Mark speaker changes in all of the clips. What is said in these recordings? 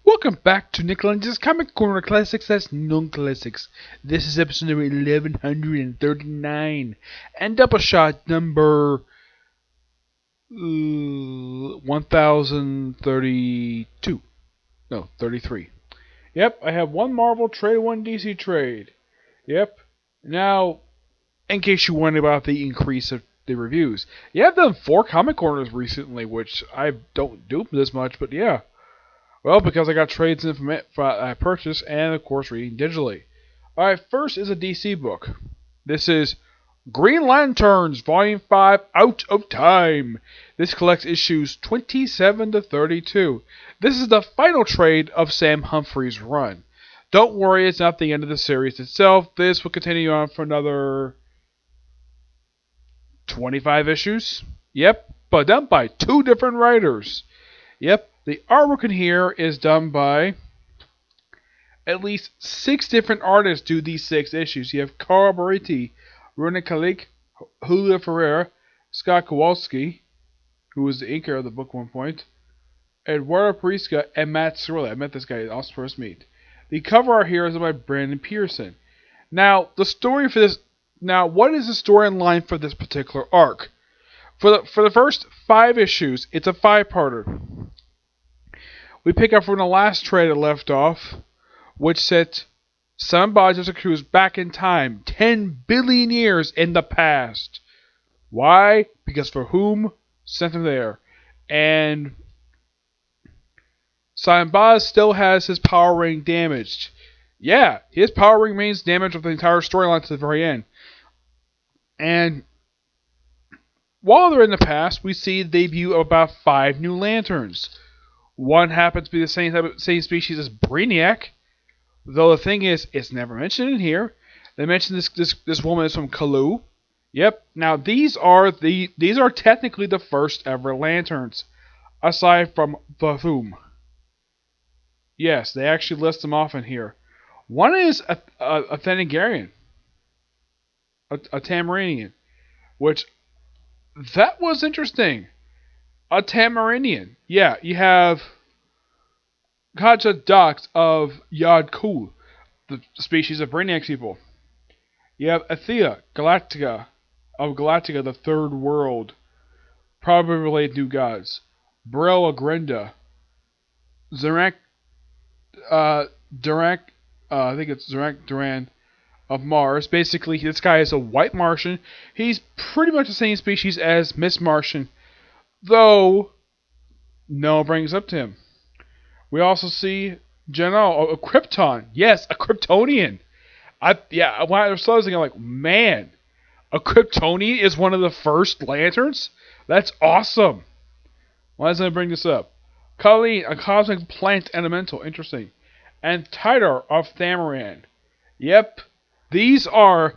Speaker 1: Welcome back to Nick Lenz's Comic Corner Classics as Non-Classics. This is episode number 1139 and Doubleshot number 1032. No, 33. Yep, I have one Marvel trade, one DC trade. Yep. Now, in case you wonder about the increase of the reviews, yeah, I've done 4 comic corners recently, which I don't do this much, but yeah. Well, because I got trades in from it I purchased, and of course reading digitally. Alright, first is a DC book. This is Green Lanterns, Volume 5, Out of Time. This collects issues 27 to 32. This is the final trade of Sam Humphries' run. Don't worry, it's not the end of the series itself. This will continue on for another 25 issues. Yep, but done by 2 different writers. Yep. The artwork in here is done by at least 6 different artists do these 6 issues. You have Carl Bariti, Runa Kalik, Julio Ferreira, Scott Kowalski, who was the inker of the book at one point, Eduardo Prisca, and Matt Cirilli. I met this guy also first meet. The cover art here is by Brandon Pearson. Now, the story for this. Now, what is the storyline for this particular arc? For the first 5 issues, it's a 5-parter. We pick up from the last trade that left off, which set some bodies of crews back in time, 10 billion years in the past. Why? Because for whom sent them there. And Simon Baz still has his power ring damaged. Yeah, his power ring remains damaged with the entire storyline to the very end. And while they're in the past, we see the debut of about 5 new lanterns. One happens to be the same species as Brainiac, though the thing is, it's never mentioned in here. They mention this woman is from Kalu. Yep. Now these are technically the first ever lanterns, aside from Vathum. Yes, they actually list them off in here. One is a Thanagarian, a Tamarinian, which that was interesting. A Tamarinian. Yeah, you have Kaja Dox of Yad Kul, the species of Brainiac people. You have Athea Galactica of Galactica, the Third World, probably related to gods. Brel Agrenda. Zerak Durak, I think it's Zerak Duran of Mars. Basically, this guy is a white Martian. He's pretty much the same species as Miss Martian, though no one brings up to him. We also see Janelle, a Krypton. Yes, a Kryptonian. When I saw this, I'm like, man, a Kryptonian is one of the first lanterns? That's awesome. Why doesn't I bring this up? Colleen, a cosmic plant elemental. Interesting. And Tidar of Thamaran. Yep, these are,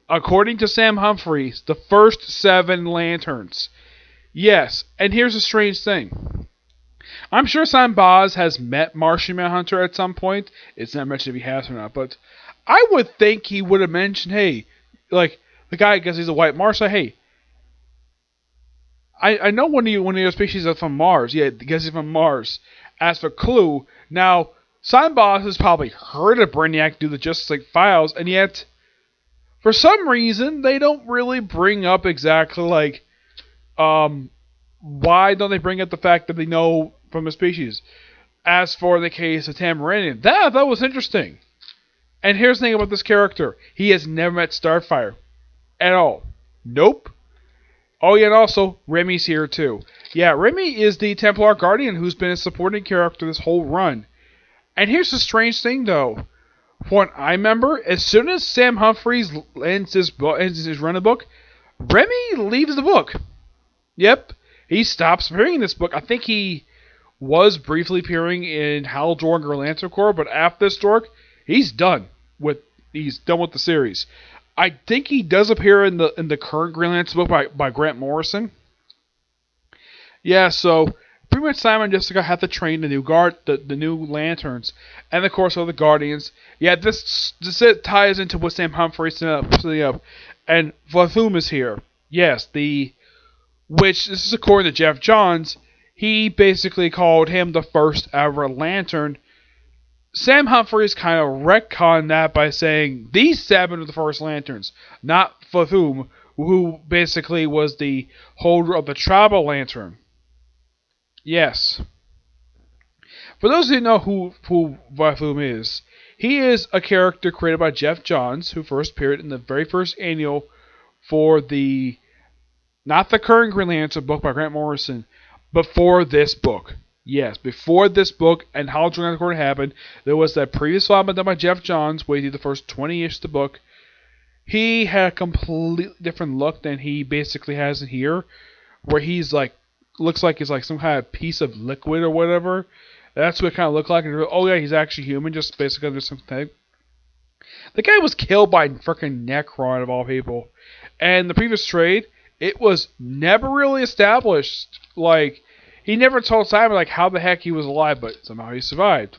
Speaker 1: according to Sam Humphries, the first 7 lanterns. Yes, and here's a strange thing. I'm sure Simon Baz has met Martian Manhunter at some point. It's not mentioned if he has or not, but I would think he would have mentioned, hey, like, the guy, because he's a white Martian, hey, I know one of your species are from Mars. Yeah, because he's from Mars. As for Clue, now, Simon Baz has probably heard of Brainiac do the Justice League Files, and yet, for some reason, they don't really bring up exactly, like, why don't they bring up the fact that they know from a species? As for the case of Tamarinian, that was interesting. And here's the thing about this character. He has never met Starfire. At all. Nope. Oh yeah, and also, Remy's here too. Yeah, Remy is the Templar Guardian who's been a supporting character this whole run. And here's the strange thing though. From what I remember, as soon as Sam Humphries ends his run of the book, Remy leaves the book. Yep, he stops appearing in this book. I think he was briefly appearing in Hal Jordan or Lantern Corps, but after this arc, he's done with the series. I think he does appear in the current Green Lantern book by Grant Morrison. Yeah, so pretty much Simon and Jessica have to train the new lanterns, and of course all the Guardians. Yeah, this ties into what Sam Humphries set up, and Vathum is here. Yes, which this is according to Jeff Johns. he basically called him the first ever Lantern. Sam Humphries kind of retconned that by saying these 7 are the first Lanterns, not Fathum, who basically was the holder of the Travel Lantern. Yes. For those who know who Fathum is, he is a character created by Jeff Johns, who first appeared in the very first annual for the, not the current Green Lantern book by Grant Morrison, but for this book. Yes, before this book and how Green Lantern happened, there was that previous film done by Jeff Johns, where he did the first 20 issues of the book. He had a completely different look than he basically has in here, where he's like, looks like he's like some kind of piece of liquid or whatever. That's what it kind of looked like. And oh yeah, he's actually human, just basically under something. The guy was killed by freaking Necron of all people. And the previous trade, it was never really established. Like, he never told Simon like how the heck he was alive, but somehow he survived.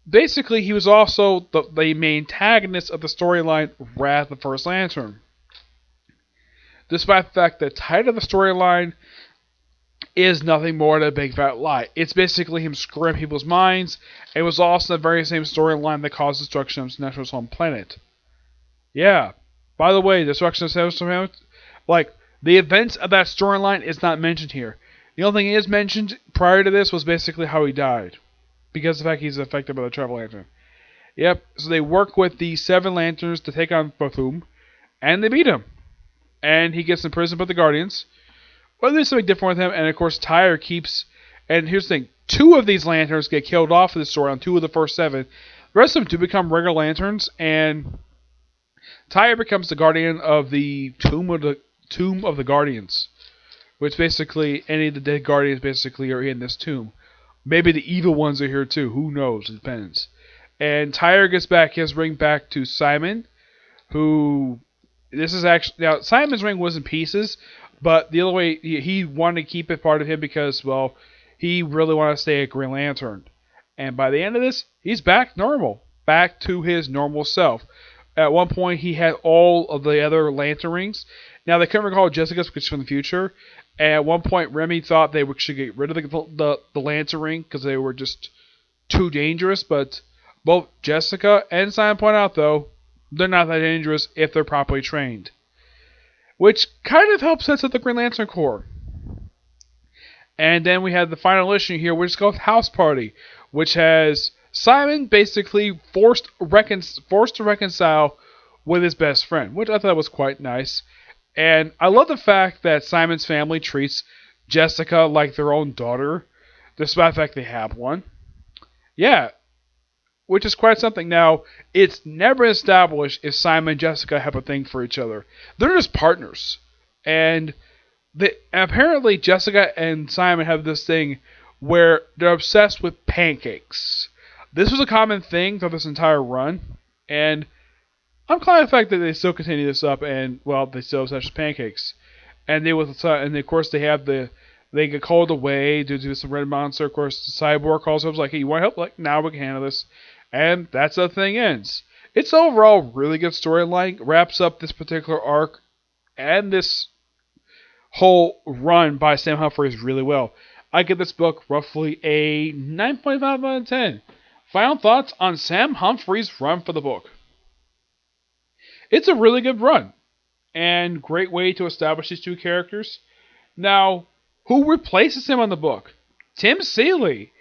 Speaker 1: Basically, he was also the main antagonist of the storyline Wrath of the First Lantern. Despite the fact that the title of the storyline is nothing more than a big fat lie. It's basically him screwing people's minds. It was also the very same storyline that caused destruction of Sinestро's home planet. Yeah. By the way, destruction of Sinestro's home planet, like, the events of that storyline is not mentioned here. The only thing is mentioned prior to this was basically how he died. Because of the fact he's affected by the Travel Lantern. Yep, so they work with the 7 Lanterns to take on Fathum, and they beat him. And he gets imprisoned by the Guardians. Well, there's something different with him, and of course Tyre keeps, and here's the thing, 2 of these Lanterns get killed off of the story on 2 of the first 7. The rest of them do become regular Lanterns, and Tyre becomes the Guardian of the Tomb of the Guardians. Which basically, any of the dead Guardians basically are in this tomb. Maybe the evil ones are here too, who knows, it depends. And Tyre gets back his ring back to Simon, who, this is actually, now Simon's ring was in pieces, but the other way, he wanted to keep it part of him because, well, he really wanted to stay a Green Lantern. And by the end of this, he's back normal. Back to his normal self. At one point, he had all of the other Lantern rings. Now, they couldn't recall Jessica's, which is from the future. And at one point, Remy thought they should get rid of the Lantern ring because they were just too dangerous. But both Jessica and Simon point out, though, they're not that dangerous if they're properly trained. Which kind of helps set up the Green Lantern Corps. And then we have the final issue here, which is called House Party, which has Simon basically forced to reconcile with his best friend, which I thought was quite nice. And I love the fact that Simon's family treats Jessica like their own daughter, despite the fact they have one. Yeah, which is quite something. Now, it's never established if Simon and Jessica have a thing for each other. They're just partners. And apparently Jessica and Simon have this thing where they're obsessed with pancakes. This was a common thing throughout this entire run. And I'm glad of the fact that they still continue this up and, well, they still obsessed with pancakes. And of course they get called away due to some red monster. Of course, the Cyborg calls up, like, hey, you want help? Like, now we can handle this. And that's how the thing ends. It's overall really good storyline. Wraps up this particular arc and this whole run by Sam Humphries really well. I give this book roughly a 9.5 out of 10. Final thoughts on Sam Humphries' run for the book. It's a really good run. And great way to establish these 2 characters. Now, who replaces him on the book? Tim Seeley.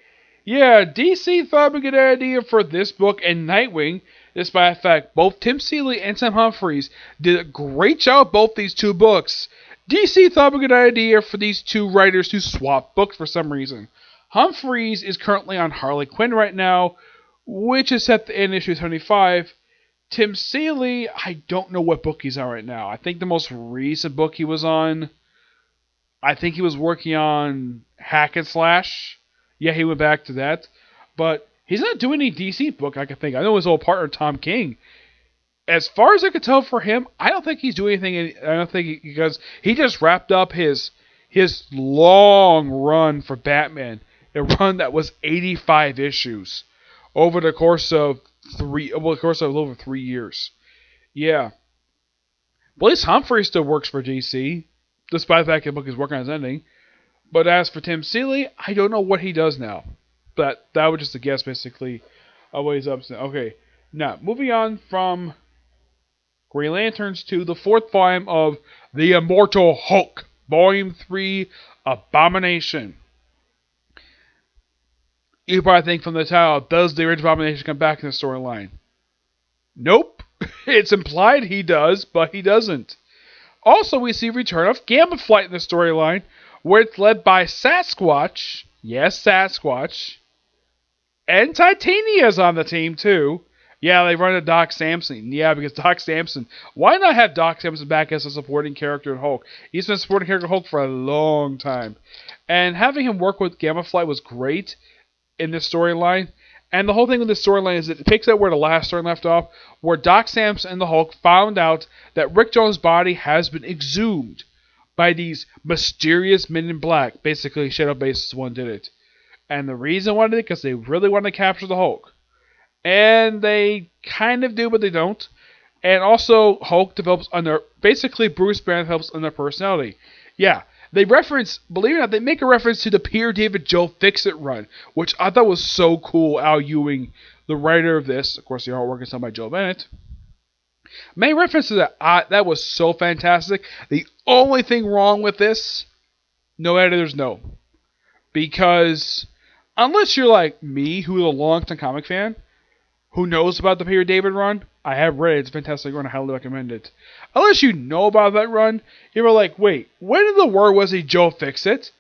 Speaker 1: Yeah, DC thought of a good idea for this book and Nightwing, despite the fact both Tim Seeley and Sam Humphries did a great job both these 2 books. DC thought of a good idea for these 2 writers to swap books for some reason. Humphries is currently on Harley Quinn right now, which is set to end issue 75. Tim Seeley, I don't know what book he's on right now. I think the most recent book he was on, I think he was working on Hack and Slash. Yeah, he went back to that. But he's not doing any DC book, I can think. I know his old partner, Tom King. As far as I could tell for him, I don't think he's doing anything. I don't think because he just wrapped up his long run for Batman. A run that was 85 issues over the course of a little over 3 years. Yeah. Blaze Humphries still works for DC, despite the fact that the book is working on his ending. But as for Tim Seeley, I don't know what he does now. But that was just a guess, basically, of what he's up to. Okay, now moving on from Green Lanterns to the fourth volume of The Immortal Hulk, Volume 3, Abomination. You probably think from the title, does the original Abomination come back in the storyline? Nope. It's implied he does, but he doesn't. Also, we see return of Gamma Flight in the storyline, where it's led by Sasquatch. Yes, Sasquatch. And Titania's on the team, too. Yeah, they run to Doc Samson. Yeah, because Doc Samson. Why not have Doc Samson back as a supporting character in Hulk? He's been a supporting character in Hulk for a long time. And having him work with Gamma Flight was great in this storyline. And the whole thing with this storyline is it picks up where the last story left off, where Doc Samson and the Hulk found out that Rick Jones' body has been exhumed by these mysterious men in black. Basically, Shadow Base's one did it. And the reason why they did it, because they really wanted to capture the Hulk. And they kind of do, but they don't. And also, Hulk develops under... Basically, Bruce Banner develops under personality. Yeah, they reference... Believe it or not, they make a reference to the Peter David Joe Fix-It run, which I thought was so cool. Al Ewing, the writer of this, of course, the artwork is done by Joe Bennett, made reference to that. That was so fantastic. The only thing wrong with this, no editors, no. Because, unless you're like me, who's a long-time comic fan, who knows about the Peter David run? I have read it. It's a fantastic run. I highly recommend it. Unless you know about that run, you're like, wait, when in the world was he Joe Fix-It?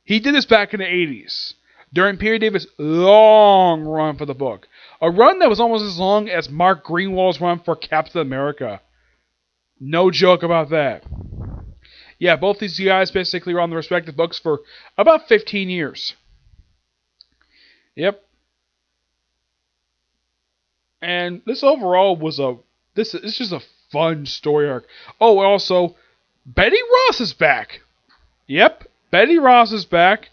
Speaker 1: He did this back in the 80s, during Peter David's long run for the book. A run that was almost as long as Mark Greenwald's run for Captain America. No joke about that. Yeah, both these guys basically were on the respective books for about 15 years. Yep. And this overall was this is just a fun story arc. Oh, also, Betty Ross is back. Yep, Betty Ross is back.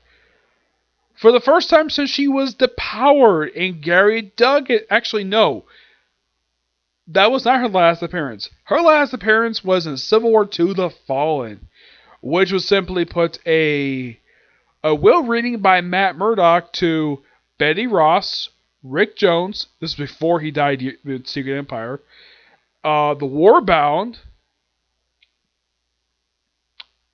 Speaker 1: For the first time since she was depowered in Gary Duggan. Actually, no. That was not her last appearance. Her last appearance was in Civil War II, The Fallen, which was simply put a will reading by Matt Murdock to Betty Ross, Rick Jones, this is before he died in Secret Empire, the Warbound,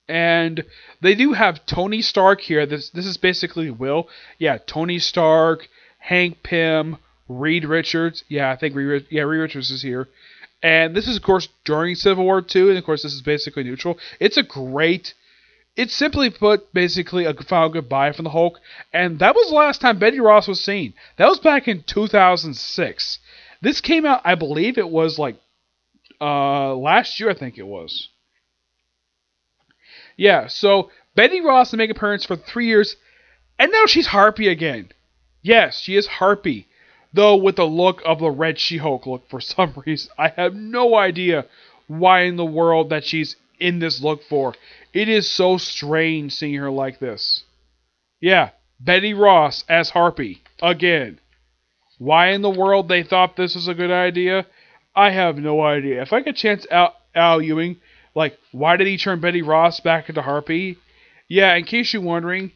Speaker 1: and they do have Tony Stark here. This is basically Will. Yeah, Tony Stark, Hank Pym, Reed Richards. Yeah, I think Reed Richards is here. And this is, of course, during Civil War II, and of course, this is basically neutral. It's simply put, basically a final goodbye from the Hulk. And that was the last time Betty Ross was seen. That was back in 2006. This came out, I believe it was like last year, I think it was. Yeah, so Betty Ross to make an appearance for 3 years, and now she's Harpy again. Yes, she is Harpy. Though with the look of the Red She-Hulk look for some reason. I have no idea why in the world that she's in this look for. It is so strange seeing her like this. Yeah, Betty Ross as Harpy. Again. Why in the world they thought this was a good idea? I have no idea. If I could chance Al Ewing, like, why did he turn Betty Ross back into Harpy? Yeah, in case you're wondering,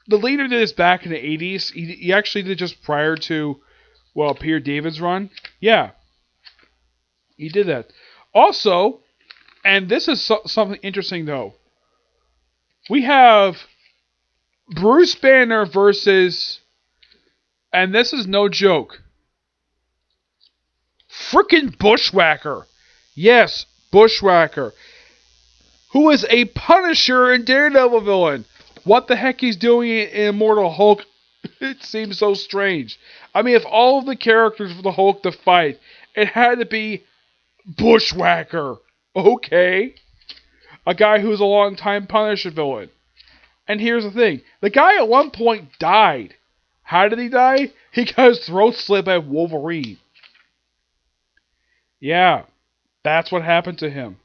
Speaker 1: the leader did this back in the 80s. He actually did it just prior to, well, Peter David's run. Yeah, he did that. Also, and this is something interesting, though. We have Bruce Banner versus, and this is no joke, frickin' Bushwhacker. Yes, Bushwhacker. Who is a Punisher and Daredevil villain. What the heck he's doing in Immortal Hulk, it seems so strange. I mean, if all of the characters for the Hulk to fight, it had to be Bushwhacker. Okay. A guy who's a long-time Punisher villain. And here's the thing. The guy at one point died. How did he die? He got his throat slit by Wolverine. Yeah. That's what happened to him.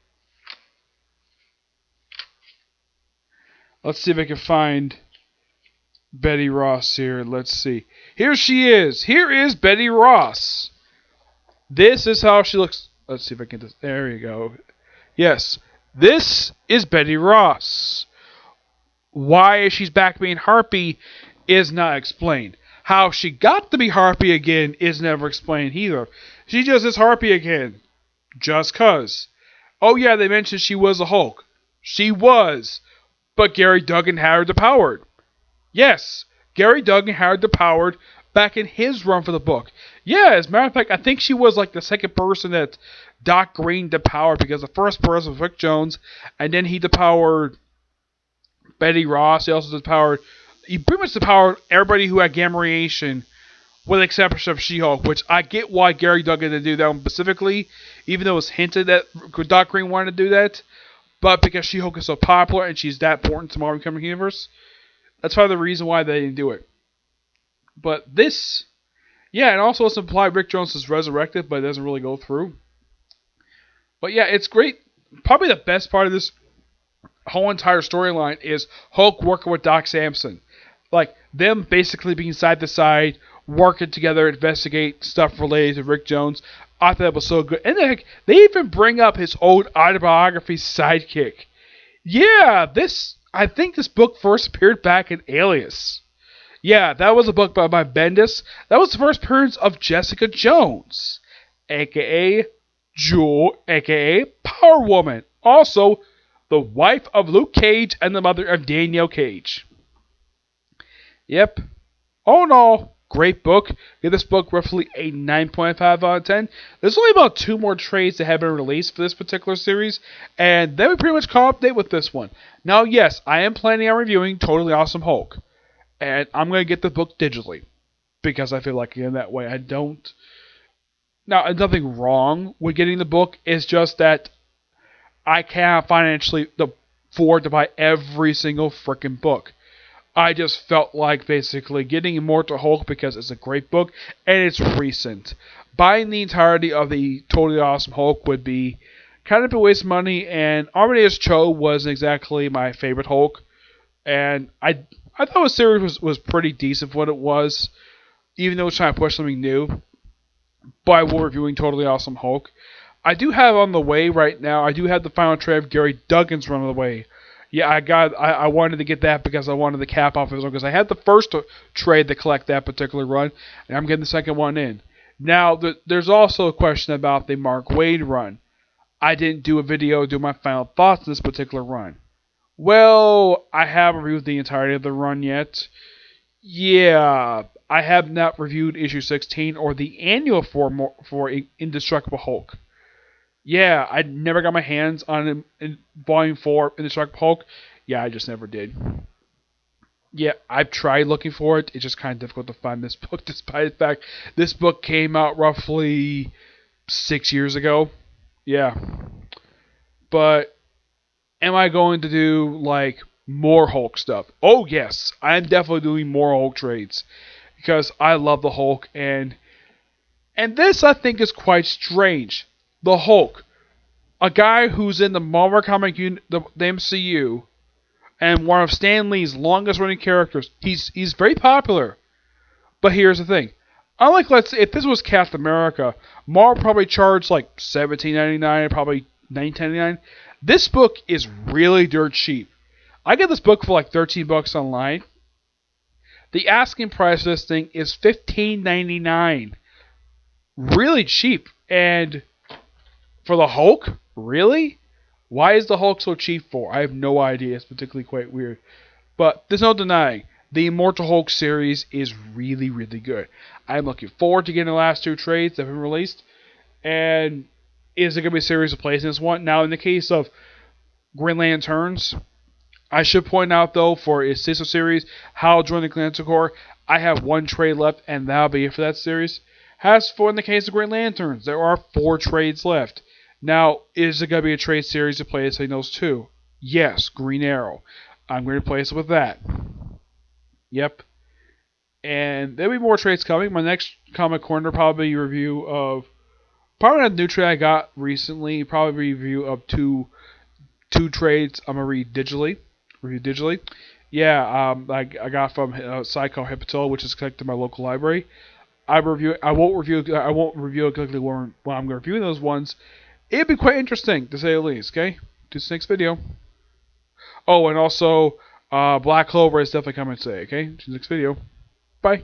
Speaker 1: Let's see if I can find Betty Ross here. Let's see. Here she is. Here is Betty Ross. This is how she looks. Let's see if I can get this. There you go. Yes. This is Betty Ross. Why she's back being Harpy is not explained. How she got to be Harpy again is never explained either. She just is Harpy again. Just cuz. Oh yeah, they mentioned she was a Hulk. She was. But Gary Duggan had her depowered. Yes, Gary Duggan had her depowered back in his run for the book. Yeah, as a matter of fact, I think she was like the second person that Doc Green depowered, because the first person was Rick Jones, and then he depowered Betty Ross. He also depowered. He pretty much depowered everybody who had gamma radiation, with the exception of She-Hulk, which I get why Gary Duggan didn't do that one specifically, even though it was hinted that Doc Green wanted to do that. But because She-Hulk is so popular and she's that important to Marvel Comic Universe, that's probably the reason why they didn't do it. But this, yeah, and also it's implied Rick Jones is resurrected, but it doesn't really go through. But yeah, it's great. Probably the best part of this whole entire storyline is Hulk working with Doc Samson. Like, them basically being side to side, working together, investigate stuff related to Rick Jones. I thought it was so good. And they even bring up his old autobiography sidekick. Yeah, I think this book first appeared back in Alias. Yeah, that was a book by Bendis. That was the first appearance of Jessica Jones, aka Jewel, aka Power Woman. Also, the wife of Luke Cage and the mother of Danielle Cage. Yep. All in all, great book. Give this book roughly a 9.5 out of 10. There's only about 2 more trades that have been released for this particular series, and then we pretty much call up date with this one. Now, yes, I am planning on reviewing Totally Awesome Hulk, and I'm going to get the book digitally, because I feel like in that way I don't. Now, there's nothing wrong with getting the book. It's just that I can't financially afford to buy every single freaking book. I just felt like basically getting Immortal Hulk because it's a great book and it's recent. Buying the entirety of the Totally Awesome Hulk would be kind of a waste of money, and Amadeus Cho wasn't exactly my favorite Hulk. And I thought the series was pretty decent for what it was, even though it was trying to push something new. But I will reviewing Totally Awesome Hulk. I do have on the way right now, I do have the final trade of Gary Duggan's run on the way. Yeah, I wanted to get that because I wanted the cap off his one, because I had the first trade to collect that particular run, and I'm getting the second one in. Now, there's also a question about the Mark Waid run. I didn't do a video do my final thoughts on this particular run. Well, I haven't reviewed the entirety of the run yet. Yeah, I have not reviewed issue 16 or the annual for Indestructible Hulk. Yeah, I never got my hands on in Volume 4 Indestructible Hulk. Yeah, I just never did. Yeah, I've tried looking for it. It's just kind of difficult to find this book, despite the fact this book came out roughly 6 years ago. Yeah. But am I going to do, like, more Hulk stuff? Oh, yes. I'm definitely doing more Hulk trades. Because I love the Hulk, and this, I think, is quite strange. The Hulk, a guy who's in the Marvel Comic the MCU, and one of Stan Lee's longest running characters. He's very popular. But here's the thing. Unlike, let's say, if this was Captain America, Marvel probably charged like $17.99, probably $19.99. This book is really dirt cheap. I get this book for like $13 online. The asking price of this thing is $15.99. Really cheap. And for the Hulk? Really? Why is the Hulk so cheap for? I have no idea. It's particularly quite weird. But there's no denying, the Immortal Hulk series is really, really good. I'm looking forward to getting the last 2 trades that have been released. And is there going to be a series replacing this one? Now, in the case of Green Lanterns, I should point out, though, for its sister series, Hal joined the Green Lantern Corps, I have 1 trade left, and that'll be it for that series. As for in the case of Green Lanterns, there are 4 trades left. Now, is there going to be a trade series replacing those 2? Yes, Green Arrow. I'm going to replace it with that. Yep. And there'll be more trades coming. My next Comic Corner probably a review of... Probably not a new trade I got recently. Probably a review of two trades I'm going to review digitally. Yeah, I got from a site called Hippotel, which is connected to my local library. I won't review exactly when I'm reviewing those ones. It'd be quite interesting, to say the least, okay? Do this next video. Oh, and also, Black Clover is definitely coming today. Okay, next video. Bye.